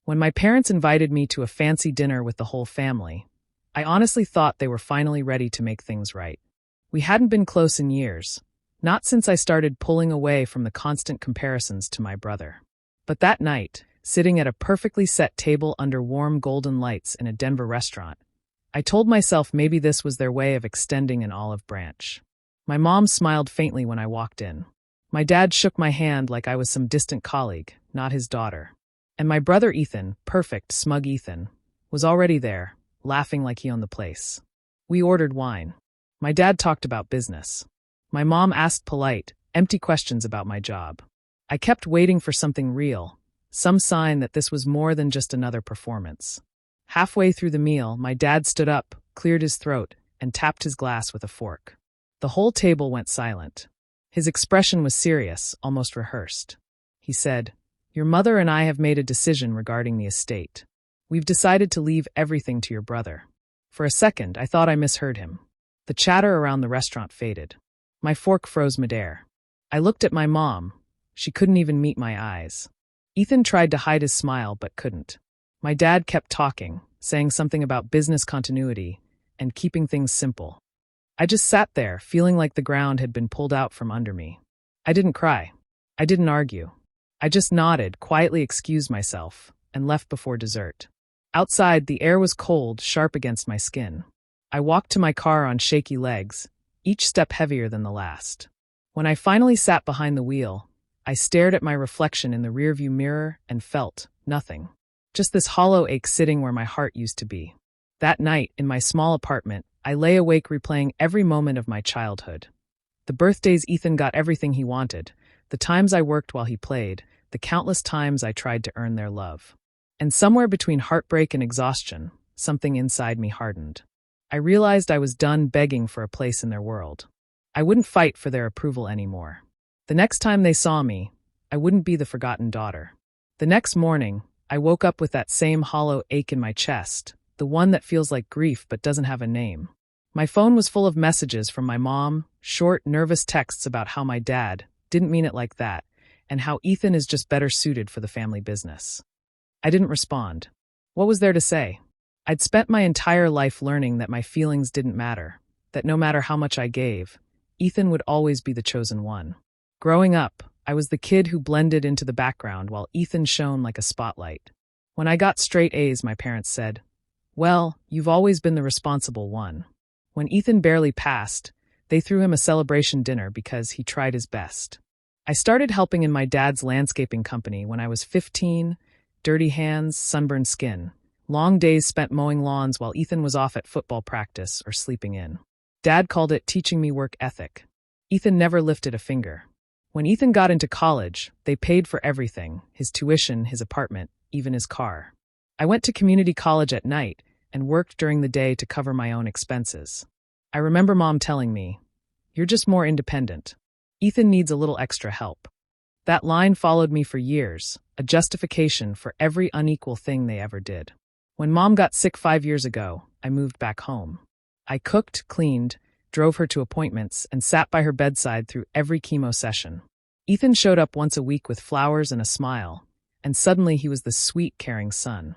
When my parents invited me to a fancy dinner with the whole family, I honestly thought they were finally ready to make things right. We hadn't been close in years, not since I started pulling away from the constant comparisons to my brother. But that night, sitting at a perfectly set table under warm golden lights in a Denver restaurant, I told myself maybe this was their way of extending an olive branch. My mom smiled faintly when I walked in. My dad shook my hand like I was some distant colleague, not his daughter. And my brother Ethan, perfect, smug Ethan, was already there, laughing like he owned the place. We ordered wine. My dad talked about business. My mom asked polite, empty questions about my job. I kept waiting for something real, some sign that this was more than just another performance. Halfway through the meal, my dad stood up, cleared his throat, and tapped his glass with a fork. The whole table went silent. His expression was serious, almost rehearsed. He said, "Your mother and I have made a decision regarding the estate. We've decided to leave everything to your brother." For a second, I thought I misheard him. The chatter around the restaurant faded. My fork froze midair. I looked at my mom. She couldn't even meet my eyes. Ethan tried to hide his smile but couldn't. My dad kept talking, saying something about business continuity and keeping things simple. I just sat there, feeling like the ground had been pulled out from under me. I didn't cry. I didn't argue. I just nodded, quietly excused myself, and left before dessert. Outside, the air was cold, sharp against my skin. I walked to my car on shaky legs, each step heavier than the last. When I finally sat behind the wheel, I stared at my reflection in the rearview mirror and felt nothing. Just this hollow ache sitting where my heart used to be. That night, in my small apartment, I lay awake replaying every moment of my childhood. The birthdays Ethan got everything he wanted, the times I worked while he played, the countless times I tried to earn their love. And somewhere between heartbreak and exhaustion, something inside me hardened. I realized I was done begging for a place in their world. I wouldn't fight for their approval anymore. The next time they saw me, I wouldn't be the forgotten daughter. The next morning, I woke up with that same hollow ache in my chest, the one that feels like grief but doesn't have a name. My phone was full of messages from my mom, short, nervous texts about how my dad didn't mean it like that, and how Ethan is just better suited for the family business. I didn't respond. What was there to say? I'd spent my entire life learning that my feelings didn't matter, that no matter how much I gave, Ethan would always be the chosen one. Growing up, I was the kid who blended into the background while Ethan shone like a spotlight. When I got straight A's, my parents said, "Well, you've always been the responsible one." When Ethan barely passed, they threw him a celebration dinner because he tried his best. I started helping in my dad's landscaping company when I was 15, dirty hands, sunburned skin. Long days spent mowing lawns while Ethan was off at football practice or sleeping in. Dad called it teaching me work ethic. Ethan never lifted a finger. When Ethan got into college, they paid for everything, his tuition, his apartment, even his car. I went to community college at night and worked during the day to cover my own expenses. I remember Mom telling me, "You're just more independent. Ethan needs a little extra help." That line followed me for years, a justification for every unequal thing they ever did. When Mom got sick 5 years ago, I moved back home. I cooked, cleaned, drove her to appointments, and sat by her bedside through every chemo session. Ethan showed up once a week with flowers and a smile, and suddenly he was the sweet, caring son.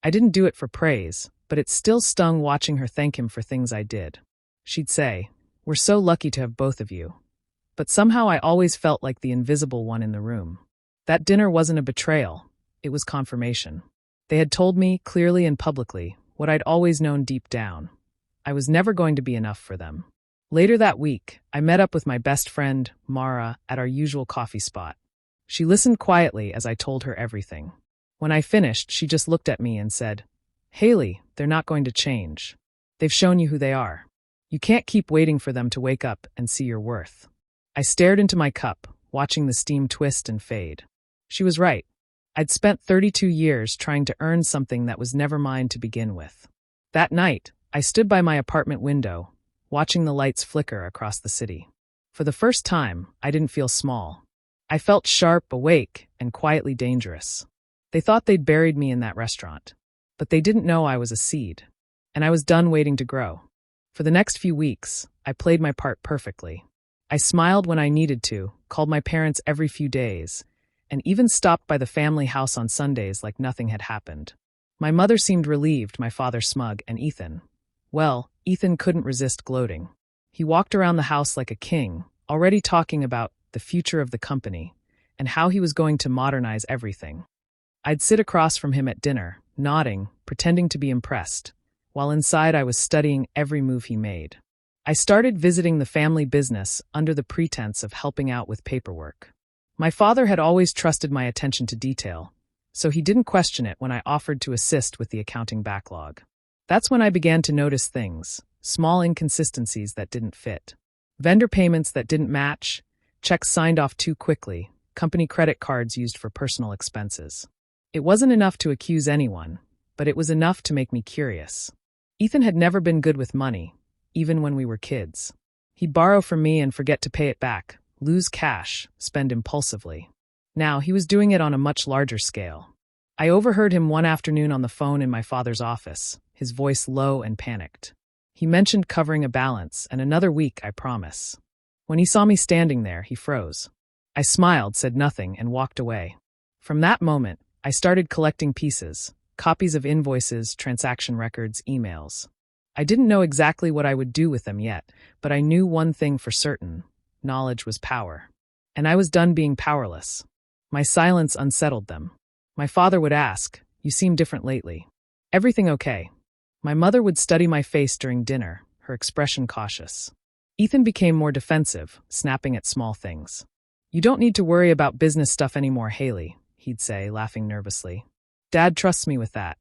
I didn't do it for praise, but it still stung watching her thank him for things I did. She'd say, "We're so lucky to have both of you." But somehow I always felt like the invisible one in the room. That dinner wasn't a betrayal, it was confirmation. They had told me, clearly and publicly, what I'd always known deep down. I was never going to be enough for them. Later that week, I met up with my best friend, Mara, at our usual coffee spot. She listened quietly as I told her everything. When I finished, she just looked at me and said, "Haley, they're not going to change. They've shown you who they are. You can't keep waiting for them to wake up and see your worth." I stared into my cup, watching the steam twist and fade. She was right. I'd spent 32 years trying to earn something that was never mine to begin with. That night, I stood by my apartment window, watching the lights flicker across the city. For the first time, I didn't feel small. I felt sharp, awake, and quietly dangerous. They thought they'd buried me in that restaurant, but they didn't know I was a seed, and I was done waiting to grow. For the next few weeks, I played my part perfectly. I smiled when I needed to, called my parents every few days, and even stopped by the family house on Sundays like nothing had happened. My mother seemed relieved, my father smug, and Ethan. Well, Ethan couldn't resist gloating. He walked around the house like a king, already talking about the future of the company and how he was going to modernize everything. I'd sit across from him at dinner, nodding, pretending to be impressed, while inside I was studying every move he made. I started visiting the family business under the pretense of helping out with paperwork. My father had always trusted my attention to detail, so he didn't question it when I offered to assist with the accounting backlog. That's when I began to notice things, small inconsistencies that didn't fit. Vendor payments that didn't match, checks signed off too quickly, company credit cards used for personal expenses. It wasn't enough to accuse anyone, but it was enough to make me curious. Ethan had never been good with money, even when we were kids. He'd borrow from me and forget to pay it back, lose cash, spend impulsively. Now, he was doing it on a much larger scale. I overheard him one afternoon on the phone in my father's office, his voice low and panicked. He mentioned covering a balance, and another week, I promise. When he saw me standing there, he froze. I smiled, said nothing, and walked away. From that moment, I started collecting pieces, copies of invoices, transaction records, emails. I didn't know exactly what I would do with them yet, but I knew one thing for certain: knowledge was power. And I was done being powerless. My silence unsettled them. My father would ask, "You seem different lately. Everything okay?" My mother would study my face during dinner, her expression cautious. Ethan became more defensive, snapping at small things. "You don't need to worry about business stuff anymore, Haley," he'd say, laughing nervously. "Dad trusts me with that."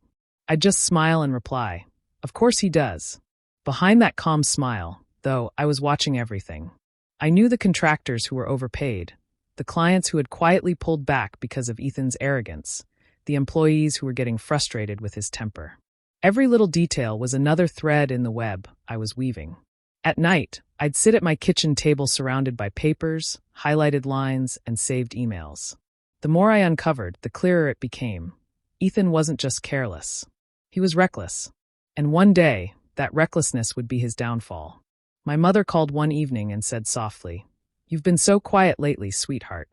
I'd just smile and reply, "Of course he does." Behind that calm smile, though, I was watching everything. I knew the contractors who were overpaid, the clients who had quietly pulled back because of Ethan's arrogance, the employees who were getting frustrated with his temper. Every little detail was another thread in the web I was weaving. At night, I'd sit at my kitchen table surrounded by papers, highlighted lines, and saved emails. The more I uncovered, the clearer it became. Ethan wasn't just careless. He was reckless. And one day, that recklessness would be his downfall. My mother called one evening and said softly, "You've been so quiet lately, sweetheart.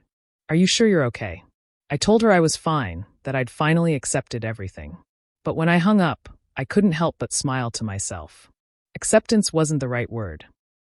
Are you sure you're okay?" I told her I was fine, that I'd finally accepted everything. But when I hung up, I couldn't help but smile to myself. Acceptance wasn't the right word.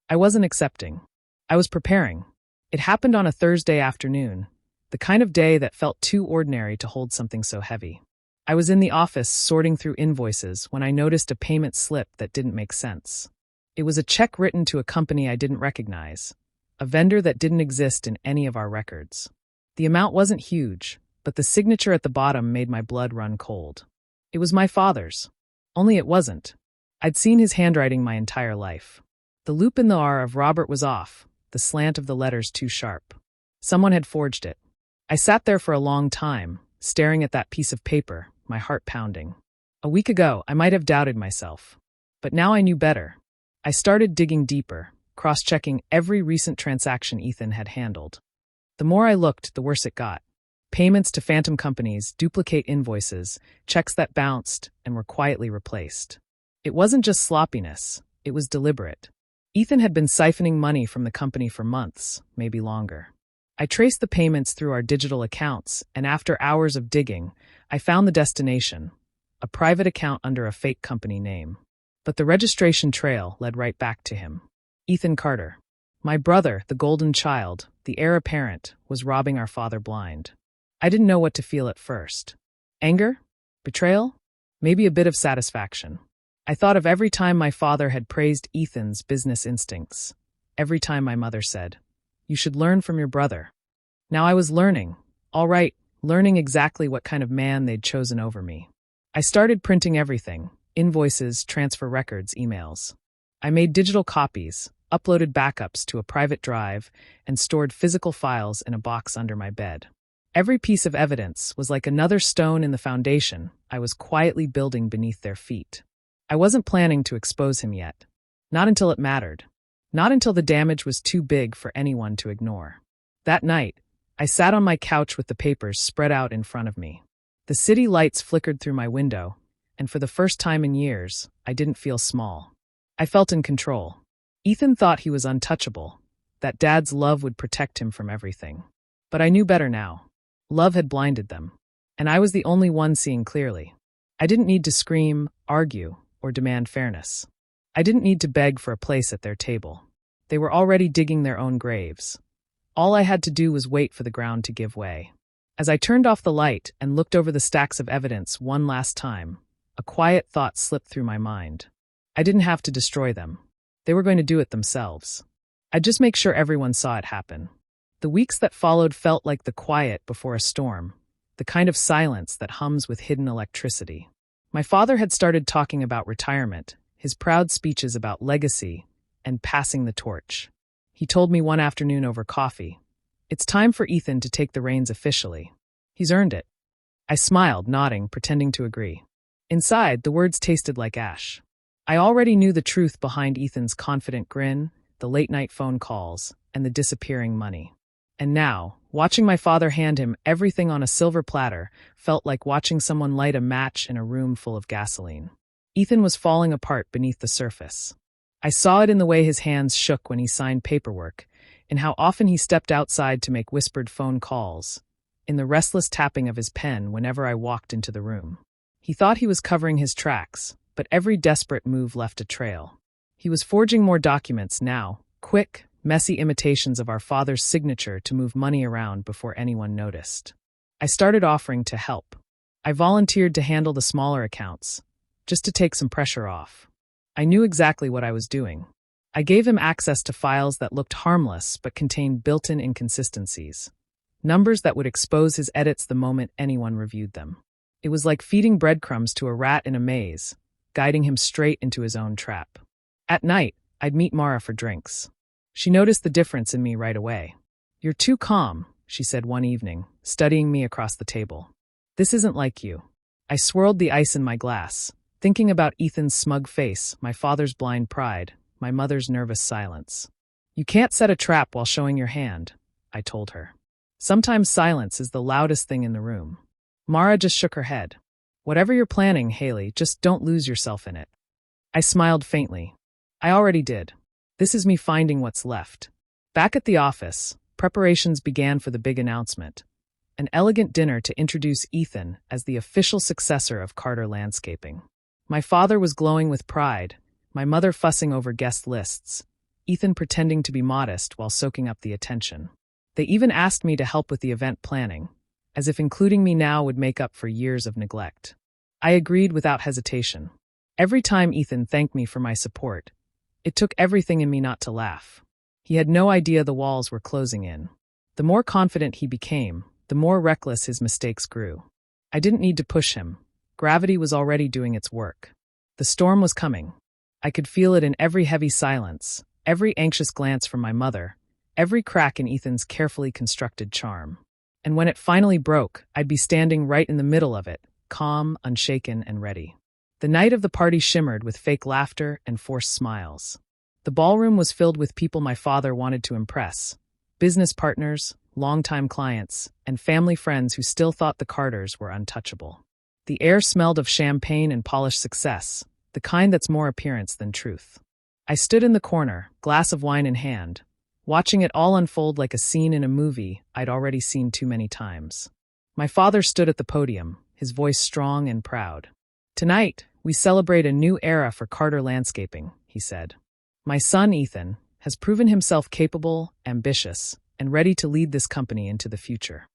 I wasn't accepting. I was preparing. It happened on a Thursday afternoon, the kind of day that felt too ordinary to hold something so heavy. I was in the office sorting through invoices when I noticed a payment slip that didn't make sense. It was a check written to a company I didn't recognize, a vendor that didn't exist in any of our records. The amount wasn't huge, but the signature at the bottom made my blood run cold. It was my father's. Only it wasn't. I'd seen his handwriting my entire life. The loop in the R of Robert was off, the slant of the letters too sharp. Someone had forged it. I sat there for a long time, staring at that piece of paper, my heart pounding. A week ago, I might have doubted myself. But now I knew better. I started digging deeper, cross-checking every recent transaction Ethan had handled. The more I looked, the worse it got. Payments to phantom companies, duplicate invoices, checks that bounced and were quietly replaced. It wasn't just sloppiness, it was deliberate. Ethan had been siphoning money from the company for months, maybe longer. I traced the payments through our digital accounts, and after hours of digging, I found the destination, a private account under a fake company name. But the registration trail led right back to him. Ethan Carter. My brother, the golden child, the heir apparent, was robbing our father blind. I didn't know what to feel at first. Anger? Betrayal? Maybe a bit of satisfaction. I thought of every time my father had praised Ethan's business instincts. Every time my mother said, "You should learn from your brother." Now I was learning. All right, learning exactly what kind of man they'd chosen over me. I started printing everything: invoices, transfer records, emails. I made digital copies, uploaded backups to a private drive, and stored physical files in a box under my bed. Every piece of evidence was like another stone in the foundation I was quietly building beneath their feet. I wasn't planning to expose him yet. Not until it mattered. Not until the damage was too big for anyone to ignore. That night, I sat on my couch with the papers spread out in front of me. The city lights flickered through my window, and for the first time in years, I didn't feel small. I felt in control. Ethan thought he was untouchable, that Dad's love would protect him from everything. But I knew better now. Love had blinded them, and I was the only one seeing clearly. I didn't need to scream, argue, or demand fairness. I didn't need to beg for a place at their table. They were already digging their own graves. All I had to do was wait for the ground to give way. As I turned off the light and looked over the stacks of evidence one last time, a quiet thought slipped through my mind. I didn't have to destroy them. They were going to do it themselves. I'd just make sure everyone saw it happen. The weeks that followed felt like the quiet before a storm, the kind of silence that hums with hidden electricity. My father had started talking about retirement, his proud speeches about legacy, and passing the torch. He told me one afternoon over coffee, "It's time for Ethan to take the reins officially. He's earned it." I smiled, nodding, pretending to agree. Inside, the words tasted like ash. I already knew the truth behind Ethan's confident grin, the late-night phone calls, and the disappearing money. And now, watching my father hand him everything on a silver platter felt like watching someone light a match in a room full of gasoline. Ethan was falling apart beneath the surface. I saw it in the way his hands shook when he signed paperwork, in how often he stepped outside to make whispered phone calls, in the restless tapping of his pen whenever I walked into the room. He thought he was covering his tracks, but every desperate move left a trail. He was forging more documents now, quick, messy imitations of our father's signature to move money around before anyone noticed. I started offering to help. I volunteered to handle the smaller accounts, just to take some pressure off. I knew exactly what I was doing. I gave him access to files that looked harmless but contained built-in inconsistencies, numbers that would expose his edits the moment anyone reviewed them. It was like feeding breadcrumbs to a rat in a maze, guiding him straight into his own trap. At night, I'd meet Mara for drinks. She noticed the difference in me right away. "You're too calm," she said one evening, studying me across the table. "This isn't like you." I swirled the ice in my glass, thinking about Ethan's smug face, my father's blind pride, my mother's nervous silence. "You can't set a trap while showing your hand," I told her. "Sometimes silence is the loudest thing in the room." Mara just shook her head. "Whatever you're planning, Haley, just don't lose yourself in it." I smiled faintly. I already did. This is me finding what's left. Back at the office, preparations began for the big announcement. An elegant dinner to introduce Ethan as the official successor of Carter Landscaping. My father was glowing with pride, my mother fussing over guest lists, Ethan pretending to be modest while soaking up the attention. They even asked me to help with the event planning, as if including me now would make up for years of neglect. I agreed without hesitation. Every time Ethan thanked me for my support, it took everything in me not to laugh. He had no idea the walls were closing in. The more confident he became, the more reckless his mistakes grew. I didn't need to push him. Gravity was already doing its work. The storm was coming. I could feel it in every heavy silence, every anxious glance from my mother, every crack in Ethan's carefully constructed charm. And when it finally broke, I'd be standing right in the middle of it, calm, unshaken, and ready. The night of the party shimmered with fake laughter and forced smiles. The ballroom was filled with people my father wanted to impress, business partners, longtime clients, and family friends who still thought the Carters were untouchable. The air smelled of champagne and polished success, the kind that's more appearance than truth. I stood in the corner, glass of wine in hand, watching it all unfold like a scene in a movie I'd already seen too many times. My father stood at the podium, his voice strong and proud. "Tonight, we celebrate a new era for Carter Landscaping," he said. "My son, Ethan, has proven himself capable, ambitious, and ready to lead this company into the future."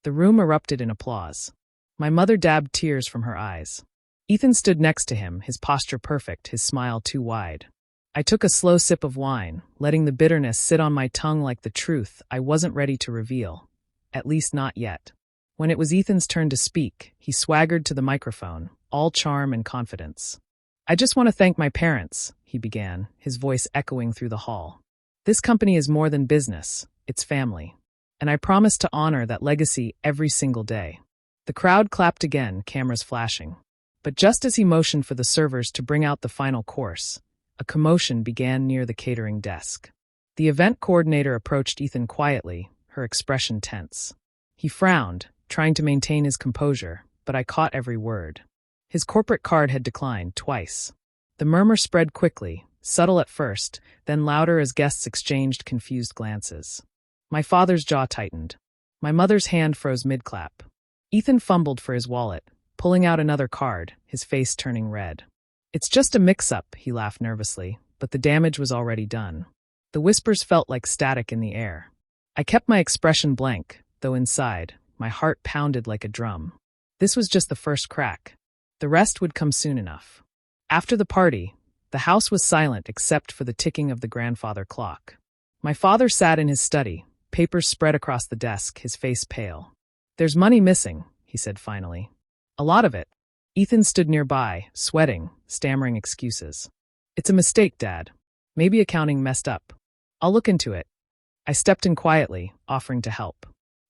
The room erupted in applause. My mother dabbed tears from her eyes. Ethan stood next to him, his posture perfect, his smile too wide. I took a slow sip of wine, letting the bitterness sit on my tongue like the truth I wasn't ready to reveal. At least not yet. When it was Ethan's turn to speak, he swaggered to the microphone, all charm and confidence. "I just want to thank my parents," he began, his voice echoing through the hall. "This company is more than business, it's family. And I promise to honor that legacy every single day." The crowd clapped again, cameras flashing. But just as he motioned for the servers to bring out the final course, a commotion began near the catering desk. The event coordinator approached Ethan quietly, her expression tense. He frowned, trying to maintain his composure, but I caught every word. His corporate card had declined twice. The murmur spread quickly, subtle at first, then louder as guests exchanged confused glances. My father's jaw tightened. My mother's hand froze mid-clap. Ethan fumbled for his wallet, pulling out another card, his face turning red. "It's just a mix-up," he laughed nervously, but the damage was already done. The whispers felt like static in the air. I kept my expression blank, though inside, my heart pounded like a drum. This was just the first crack. The rest would come soon enough. After the party, the house was silent except for the ticking of the grandfather clock. My father sat in his study, papers spread across the desk, his face pale. "There's money missing," he said finally. "A lot of it." Ethan stood nearby, sweating, stammering excuses. "It's a mistake, Dad. Maybe accounting messed up. I'll look into it." I stepped in quietly, offering to help.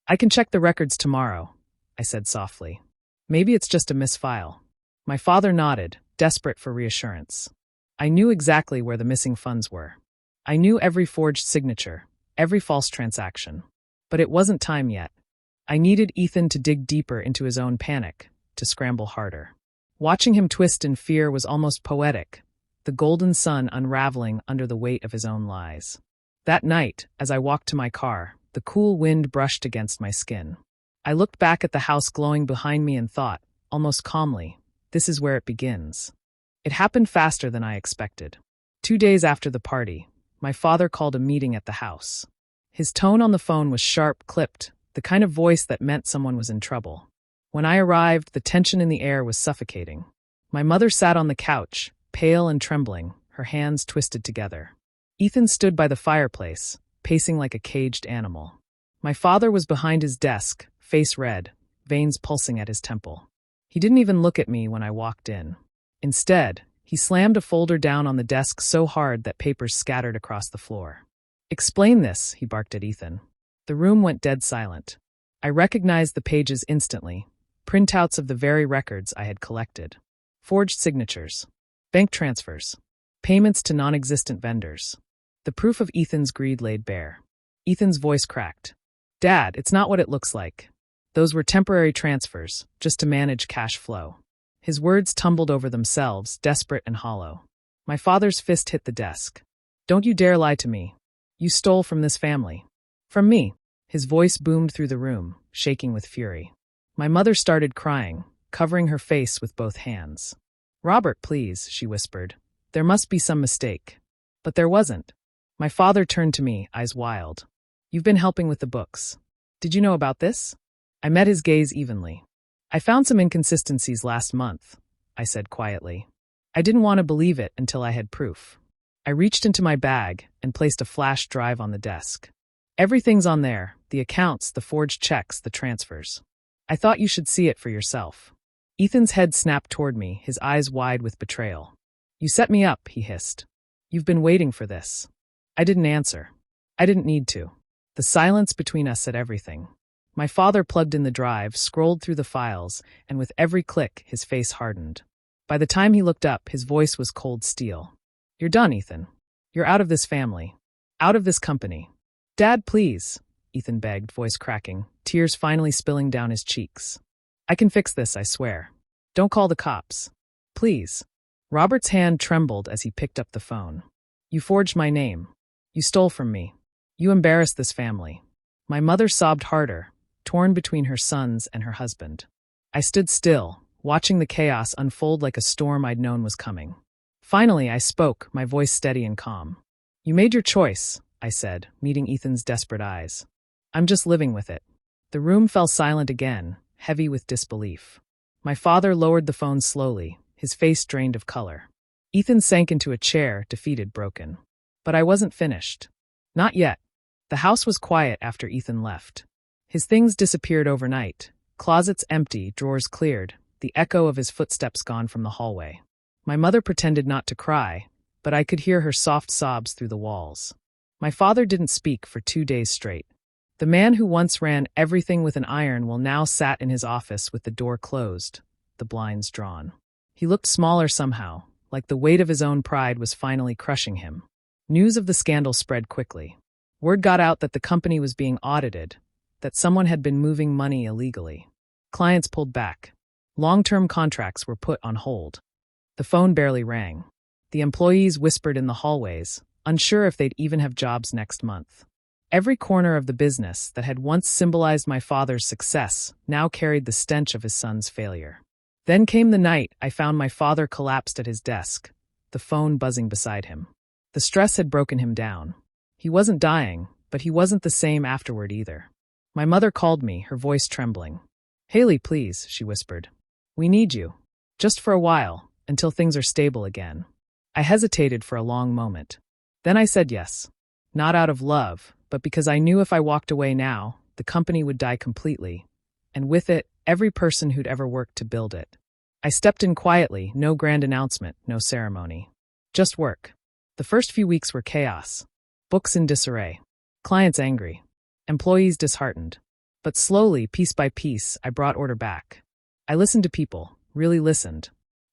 "I can check the records tomorrow," I said softly. "Maybe it's just a misfile." My father nodded, desperate for reassurance. I knew exactly where the missing funds were. I knew every forged signature, every false transaction. But it wasn't time yet. I needed Ethan to dig deeper into his own panic, to scramble harder. Watching him twist in fear was almost poetic, the golden sun unraveling under the weight of his own lies. That night, as I walked to my car, the cool wind brushed against my skin. I looked back at the house glowing behind me and thought, almost calmly, this is where it begins. It happened faster than I expected. 2 days after the party, my father called a meeting at the house. His tone on the phone was sharp, clipped, the kind of voice that meant someone was in trouble. When I arrived, the tension in the air was suffocating. My mother sat on the couch, pale and trembling, her hands twisted together. Ethan stood by the fireplace, pacing like a caged animal. My father was behind his desk, face red, veins pulsing at his temple. He didn't even look at me when I walked in. Instead, he slammed a folder down on the desk so hard that papers scattered across the floor. "Explain this," he barked at Ethan. The room went dead silent. I recognized the pages instantly, printouts of the very records I had collected. Forged signatures, bank transfers, payments to non-existent vendors. The proof of Ethan's greed laid bare. Ethan's voice cracked. "Dad, it's not what it looks like. Those were temporary transfers, just to manage cash flow." His words tumbled over themselves, desperate and hollow. My father's fist hit the desk. "Don't you dare lie to me. You stole from this family." "From me." His voice boomed through the room, shaking with fury. My mother started crying, covering her face with both hands. "Robert, please," she whispered. "There must be some mistake." But there wasn't. My father turned to me, eyes wild. "You've been helping with the books. Did you know about this?" I met his gaze evenly. "I found some inconsistencies last month," I said quietly. I didn't want to believe it until I had proof. I reached into my bag and placed a flash drive on the desk. "Everything's on there, the accounts, the forged checks, the transfers. I thought you should see it for yourself." Ethan's head snapped toward me, his eyes wide with betrayal. "You set me up," he hissed. "You've been waiting for this." I didn't answer. I didn't need to. The silence between us said everything. My father plugged in the drive, scrolled through the files, and with every click, his face hardened. By the time he looked up, his voice was cold steel. "You're done, Ethan. You're out of this family. Out of this company." "Dad, please," Ethan begged, voice cracking, tears finally spilling down his cheeks. "I can fix this, I swear. Don't call the cops. Please." Robert's hand trembled as he picked up the phone. "You forged my name. You stole from me. You embarrassed this family." My mother sobbed harder, torn between her sons and her husband. I stood still, watching the chaos unfold like a storm I'd known was coming. Finally, I spoke, my voice steady and calm. "You made your choice," I said, meeting Ethan's desperate eyes. "I'm just living with it." The room fell silent again, heavy with disbelief. My father lowered the phone slowly, his face drained of color. Ethan sank into a chair, defeated, broken. But I wasn't finished. Not yet. The house was quiet after Ethan left. His things disappeared overnight, closets empty, drawers cleared, the echo of his footsteps gone from the hallway. My mother pretended not to cry, but I could hear her soft sobs through the walls. My father didn't speak for 2 days straight. The man who once ran everything with an iron will now sat in his office with the door closed, the blinds drawn. He looked smaller somehow, like the weight of his own pride was finally crushing him. News of the scandal spread quickly. Word got out that the company was being audited, that someone had been moving money illegally. Clients pulled back. Long-term contracts were put on hold. The phone barely rang. The employees whispered in the hallways, unsure if they'd even have jobs next month. Every corner of the business that had once symbolized my father's success now carried the stench of his son's failure. Then came the night I found my father collapsed at his desk, the phone buzzing beside him. The stress had broken him down. He wasn't dying, but he wasn't the same afterward either. My mother called me, her voice trembling. "Haley, please," she whispered. "We need you. Just for a while, until things are stable again." I hesitated for a long moment. Then I said yes. Not out of love, but because I knew if I walked away now, the company would die completely, and with it, every person who'd ever worked to build it. I stepped in quietly, no grand announcement, no ceremony. Just work. The first few weeks were chaos. Books in disarray. Clients angry. Employees disheartened. But slowly, piece by piece, I brought order back. I listened to people, really listened.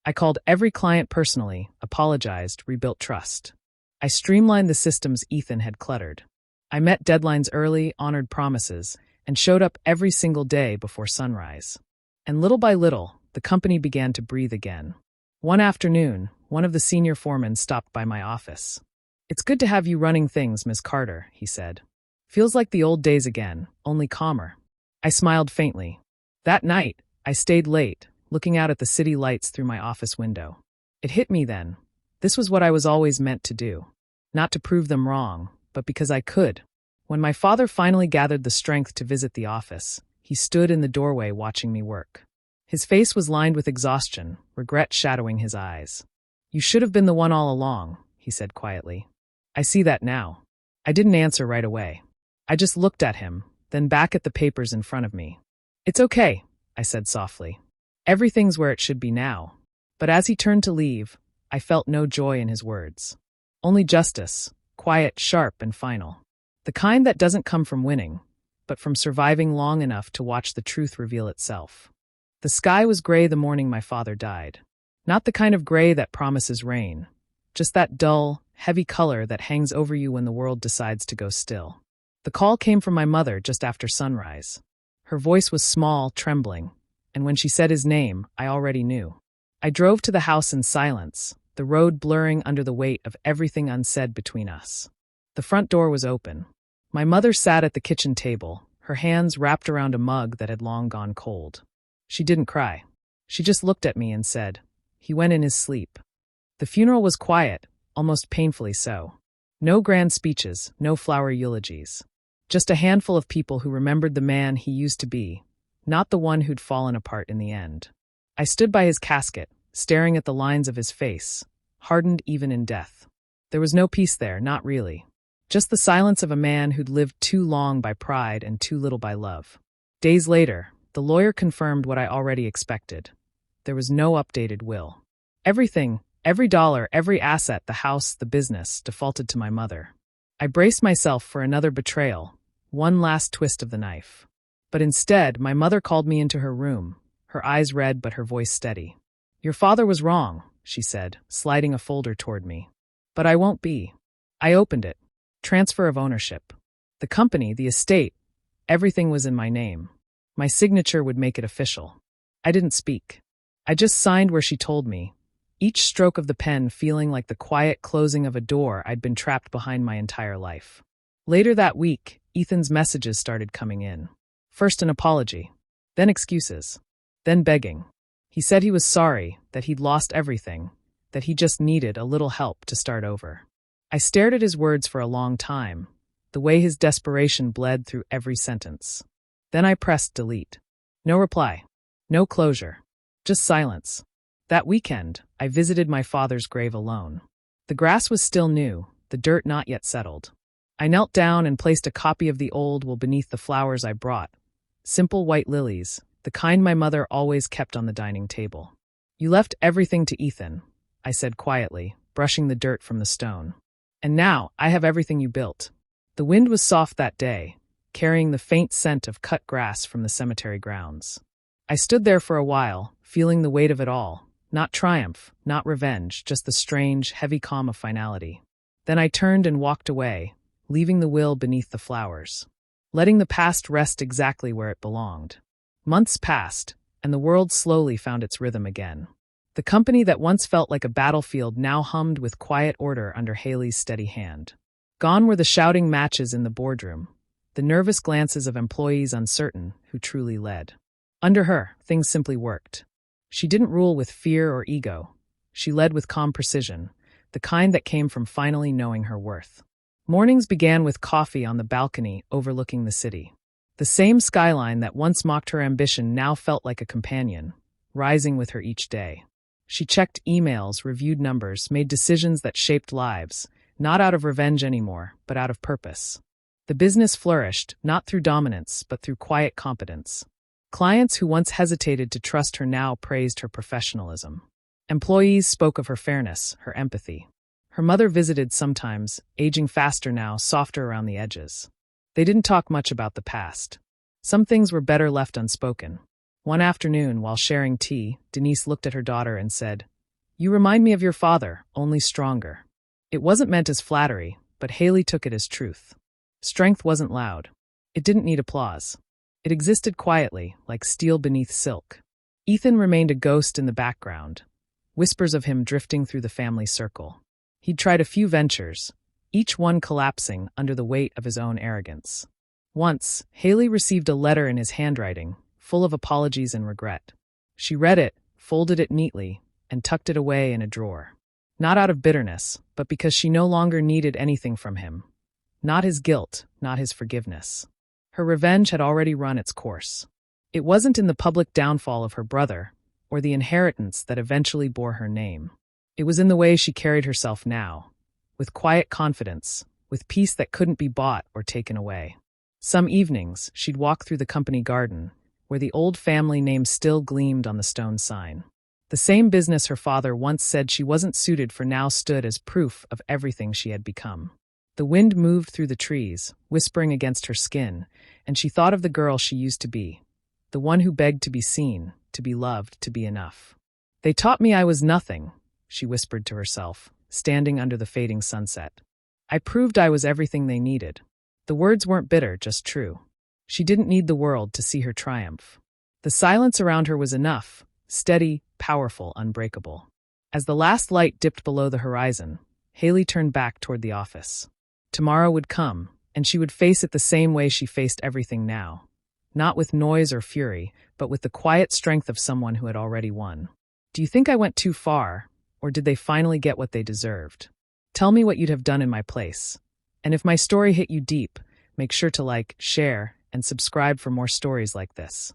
I called every client personally, apologized, rebuilt trust. I streamlined the systems Ethan had cluttered. I met deadlines early, honored promises, and showed up every single day before sunrise. And little by little, the company began to breathe again. One afternoon, one of the senior foremen stopped by my office. "It's good to have you running things, Miss Carter," he said. "Feels like the old days again, only calmer." I smiled faintly. That night, I stayed late, looking out at the city lights through my office window. It hit me then. This was what I was always meant to do. Not to prove them wrong, but because I could. When my father finally gathered the strength to visit the office, he stood in the doorway watching me work. His face was lined with exhaustion, regret shadowing his eyes. "You should have been the one all along," he said quietly. "I see that now." I didn't answer right away. I just looked at him, then back at the papers in front of me. "It's okay," I said softly. "Everything's where it should be now." But as he turned to leave, I felt no joy in his words. Only justice, quiet, sharp, and final. The kind that doesn't come from winning, but from surviving long enough to watch the truth reveal itself. The sky was gray the morning my father died. Not the kind of gray that promises rain, just that dull, heavy color that hangs over you when the world decides to go still. The call came from my mother just after sunrise. Her voice was small, trembling, and when she said his name, I already knew. I drove to the house in silence, the road blurring under the weight of everything unsaid between us. The front door was open. My mother sat at the kitchen table, her hands wrapped around a mug that had long gone cold. She didn't cry. She just looked at me and said, "He went in his sleep." The funeral was quiet, almost painfully so. No grand speeches, no flowery eulogies. Just a handful of people who remembered the man he used to be, not the one who'd fallen apart in the end. I stood by his casket, staring at the lines of his face, hardened even in death. There was no peace there, not really. Just the silence of a man who'd lived too long by pride and too little by love. Days later, the lawyer confirmed what I already expected. There was no updated will. Everything, every dollar, every asset, the house, the business, defaulted to my mother. I braced myself for another betrayal, one last twist of the knife. But instead, my mother called me into her room, her eyes red but her voice steady. "Your father was wrong," she said, sliding a folder toward me. "But I won't be." I opened it. Transfer of ownership. The company, the estate, everything was in my name. My signature would make it official. I didn't speak. I just signed where she told me, each stroke of the pen feeling like the quiet closing of a door I'd been trapped behind my entire life. Later that week, Ethan's messages started coming in. First an apology, then excuses, then begging. He said he was sorry, that he'd lost everything, that he just needed a little help to start over. I stared at his words for a long time, the way his desperation bled through every sentence. Then I pressed delete. No reply. No closure. Just silence. That weekend, I visited my father's grave alone. The grass was still new, the dirt not yet settled. I knelt down and placed a copy of the old will beneath the flowers I brought. Simple white lilies, the kind my mother always kept on the dining table. "You left everything to Ethan," I said quietly, brushing the dirt from the stone. "And now, I have everything you built." The wind was soft that day, carrying the faint scent of cut grass from the cemetery grounds. I stood there for a while, feeling the weight of it all, not triumph, not revenge, just the strange, heavy calm of finality. Then I turned and walked away, leaving the will beneath the flowers, letting the past rest exactly where it belonged. Months passed, and the world slowly found its rhythm again. The company that once felt like a battlefield now hummed with quiet order under Haley's steady hand. Gone were the shouting matches in the boardroom, the nervous glances of employees uncertain who truly led. Under her, things simply worked. She didn't rule with fear or ego. She led with calm precision, the kind that came from finally knowing her worth. Mornings began with coffee on the balcony overlooking the city. The same skyline that once mocked her ambition now felt like a companion, rising with her each day. She checked emails, reviewed numbers, made decisions that shaped lives, not out of revenge anymore, but out of purpose. The business flourished, not through dominance, but through quiet competence. Clients who once hesitated to trust her now praised her professionalism. Employees spoke of her fairness, her empathy. Her mother visited sometimes, aging faster now, softer around the edges. They didn't talk much about the past. Some things were better left unspoken. One afternoon, while sharing tea, Denise looked at her daughter and said, "You remind me of your father, only stronger." It wasn't meant as flattery, but Haley took it as truth. Strength wasn't loud. It didn't need applause. It existed quietly, like steel beneath silk. Ethan remained a ghost in the background, whispers of him drifting through the family circle. He'd tried a few ventures, each one collapsing under the weight of his own arrogance. Once, Haley received a letter in his handwriting, full of apologies and regret. She read it, folded it neatly, and tucked it away in a drawer. Not out of bitterness, but because she no longer needed anything from him. Not his guilt, not his forgiveness. Her revenge had already run its course. It wasn't in the public downfall of her brother, or the inheritance that eventually bore her name. It was in the way she carried herself now, with quiet confidence, with peace that couldn't be bought or taken away. Some evenings, she'd walk through the company garden, where the old family name still gleamed on the stone sign. The same business her father once said she wasn't suited for now stood as proof of everything she had become. The wind moved through the trees, whispering against her skin, and she thought of the girl she used to be, the one who begged to be seen, to be loved, to be enough. "They taught me I was nothing," she whispered to herself, standing under the fading sunset. "I proved I was everything they needed." The words weren't bitter, just true. She didn't need the world to see her triumph. The silence around her was enough, steady, powerful, unbreakable. As the last light dipped below the horizon, Haley turned back toward the office. Tomorrow would come, and she would face it the same way she faced everything now. Not with noise or fury, but with the quiet strength of someone who had already won. "Do you think I went too far, or did they finally get what they deserved? Tell me what you'd have done in my place. And if my story hit you deep, make sure to like, share, and subscribe for more stories like this."